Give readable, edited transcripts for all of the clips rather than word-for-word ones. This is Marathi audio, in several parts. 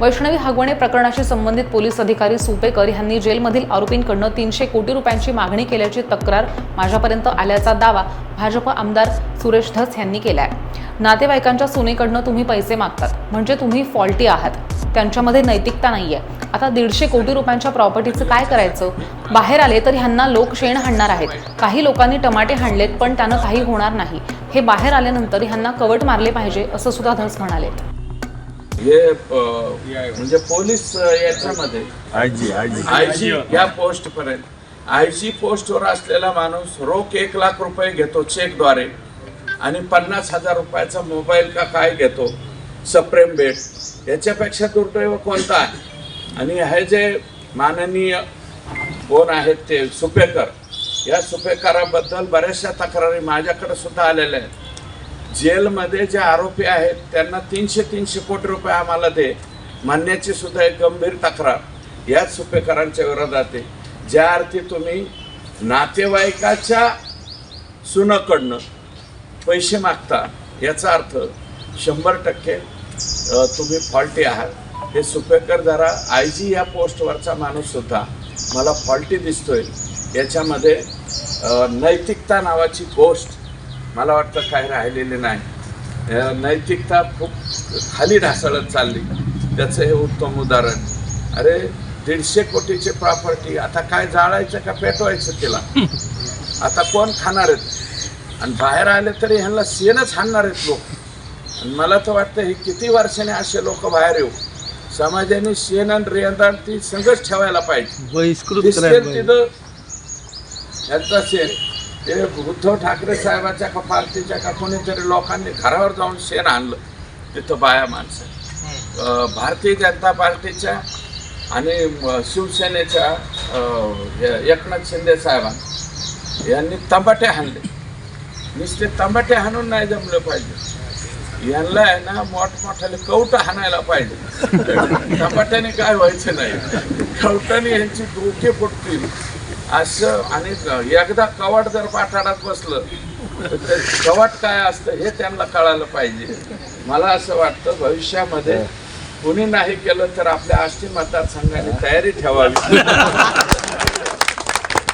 वैष्णवी हगवणे प्रकरणाशी संबंधित पोलीस अधिकारी सुपेकर यांनी जेलमधील आरोपींकडून 300 कोटी रुपयांची मागणी केल्याची तक्रार माझ्यापर्यंत आल्याचा दावा भाजप आमदार सुरेश धस यांनी केला आहे। नातेवाईकांच्या सुनेकडून तुम्ही पैसे मागतात म्हणजे तुम्ही फॉल्टी आहात, त्यांच्यामध्ये नैतिकता नाहीये। आता 150 कोटी रुपयांच्या प्रॉपर्टीचं काय करायचं? बाहेर आले तर ह्यांना लोक शेण हाणणार आहेत। काही लोकांनी टमाटे हाणलेत पण त्यानं काही होणार नाही। हे बाहेर आल्यानंतर ह्यांना कवट मारले पाहिजे असं सुद्धा धस म्हणाले। हे म्हणजे पोलीस याच्यामध्ये आयजी या पोस्ट पर्यंत आयजी पोस्टवर असलेला माणूस रोख 1 लाख रुपये घेतो चेकद्वारे आणि 50,000 रुपयाचा मोबाईल का काय घेतो सप्रेम भेट, याच्यापेक्षा दुर्दैव कोणता आहे? आणि हे जे माननीय कोण आहेत ते सुपेकर, या सुपेकराबद्दल बऱ्याचशा तक्रारी माझ्याकडे सुद्धा आलेल्या आहेत। जेलमध्ये जे आरोपी आहेत त्यांना 300 कोटी रुपये आम्हाला दे म्हणण्याची सुद्धा एक गंभीर तक्रार याच सुपेकरांच्या विरोधात आहे। ज्या अर्थी तुम्ही नातेवाईकाच्या सुनाकडनं पैसे मागता याचा अर्थ 100% तुम्ही फॉल्टी आहात। हे सुपेकर जरा आयजी या पोस्टवरचा माणूस सुद्धा मला फॉल्टी दिसतोय। याच्यामध्ये नैतिकता नावाची गोष्ट मला वाटतं काही राहिलेली नाही। नैतिकता खूप खाली ढासळत चालली, त्याचं हे उत्तम उदाहरण। अरे 150 कोटीची प्रॉपर्टी आता काय जाळायचं का पेटवायचं तिला? आता कोण खाणार आहेत? आणि बाहेर आले तरी ह्यांना शेणच हाणणार आहेत लोक। आणि मला तर वाटतं हे किती वर्षाने असे लोक बाहेर येऊ। समाजाने शेण आणि रेंदाण ती संघर्ष ठेवायला पाहिजे। तिथं ह्याचा शेण ते उद्धव ठाकरे साहेबाच्या का पार्टीच्या का कोणीतरी लोकांनी घरावर जाऊन शेण आणलं तिथं बाया माणसं। भारतीय जनता पार्टीच्या आणि शिवसेनेच्या एकनाथ शिंदे साहेबांनी यांनी तंबाटे हाणले। नुसते तंबाटे हाणून नाही जमले पाहिजे, यांना आहे ना मोठमोठ्याने कवटं हाणायला पाहिजे। तंबाट्याने काय व्हायचं नाही, कवटाने यांची डोके फुटतील असं। आणि एकदा कवाट जर पाठाडात बसलं तर ते कवाट काय असतं हे त्यांना कळायला पाहिजे। मला असं वाटतं भविष्यामध्ये कुणी नाही केलं तर आपल्या आष्टी मतदारसंघाने तयारी ठेवावी।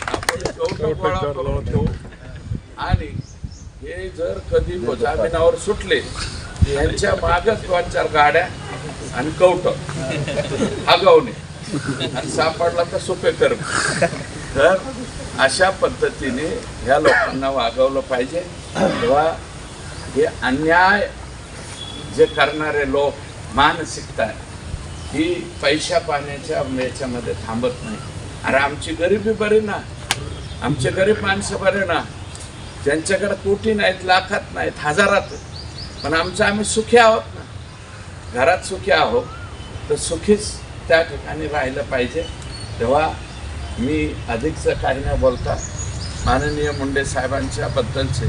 आपण कवटं गोळा करून ठेवू आणि हे जर कधी जामिनावर सुटले यांच्या मागच 2-4 गाड्या आणि कवटं आगावणे आणि सापडला तर सुपेकर। तर अशा पद्धतीने ह्या लोकांना वागवलं पाहिजे। तेव्हा हे अन्याय जे करणारे लोक मानसिकता ही पैशा पाण्याच्या याच्यामध्ये थांबत नाही। अरे आमची गरिबी बरी ना, आमचे गरीब माणसं बरे ना, ज्यांच्याकडे कोटी नाहीत, लाखात नाहीत, हजारात, पण आम्ही सुखी आहोत ना, घरात सुखी आहोत, तर सुखीच त्या ठिकाणी राहिलं पाहिजे। तेव्हा मी अधिकचं काही न बोलता माननीय मुंडे साहेबांच्या बद्दलचे